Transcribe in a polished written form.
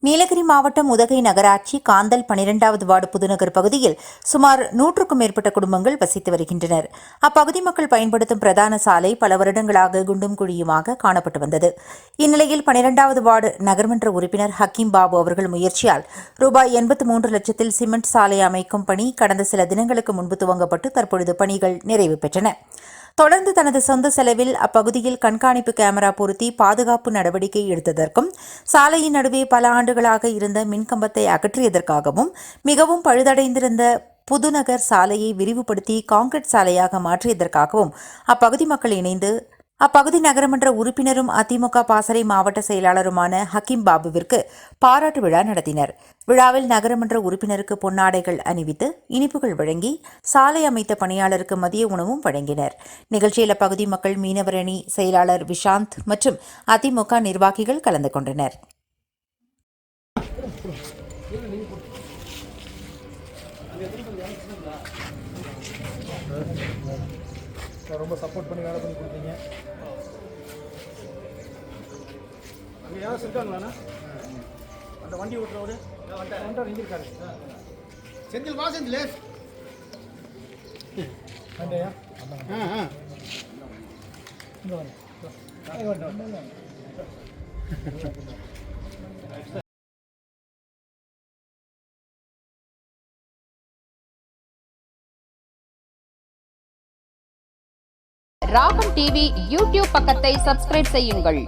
நீலகிரி மாவட்டம் உதகை நகராட்சி காந்தல் 12வது வார்டு புதுநகர் பகுதியில் சுமார் 100க்கும் மேற்பட்ட குடும்பங்கள் வசித்து வருகின்றனர். அப்பகுதி மக்கள் பயன்படுத்தும் பிரதான சாலை பல வருடங்களாக குண்டும் குழியுமாக காணப்பட்டு வந்தது. இந்நிலையில் 12வது வார்டு நகர்மன்ற உறுப்பினர் ஹக்கீம் பாபு அவர்கள் முயற்சியால் ரூபாய் 83 லட்சத்தில் சிமெண்ட் சாலை அமைக்கும் பணி கடந்த சில தினங்களுக்கு முன்பு துவங்கப்பட்டு தற்பொழுது பணிகள் நிறைவு பெற்றன. தொடர்ந்து தனது சொந்த செலவில் அப்பகுதியில் கண்காணிப்பு கேமரா பொருத்தி பாதுகாப்பு நடவடிக்கை எடுத்ததற்கும், சாலையின் நடுவே பல ஆண்டுகளாக இருந்த மின்கம்பத்தை அகற்றியதற்காகவும், மிகவும் பழுதடைந்திருந்த புதுநகர் சாலையை விரிவுபடுத்தி கான்கிரீட் சாலையாக மாற்றியதற்காகவும் அப்பகுதி மக்கள் இணைந்து அப்பகுதி நகரமன்ற உறுப்பினரும் அதிமுக பாசறை மாவட்ட செயலாளருமான ஹக்கீம் பாபுவிற்கு பாராட்டு விழா நடத்தினர். விழாவில் நகரமன்ற உறுப்பினருக்கு பொன்னாடைகள் அணிவித்து இனிப்புகள் வழங்கி சாலை அமைத்த பணியாளருக்கு மதிய உணவும் வழங்கினர். நிகழ்ச்சியில் அப்பகுதி மக்கள், மீனவர் அணி செயலாளர் விஷாந்த் மற்றும் அதிமுக நிர்வாகிகள் கலந்து கொண்டனர். ரொம்ப சப்போர்ட் பண்ணி வேலை பண்ணி கொடுத்தீங்க. அங்கே யாரும் இருக்காங்களாண்ணா? அந்த வண்டி ஓட்டுறவரு வந்துட்டார், இங்கே இருக்காரு. செந்தில் வா, செந்தில் வண்டையா? இங்கே வந்து ராகம் டிவி யூடியூப் பக்கத்தை சப்ஸ்கிரைப் செய்யுங்கள்.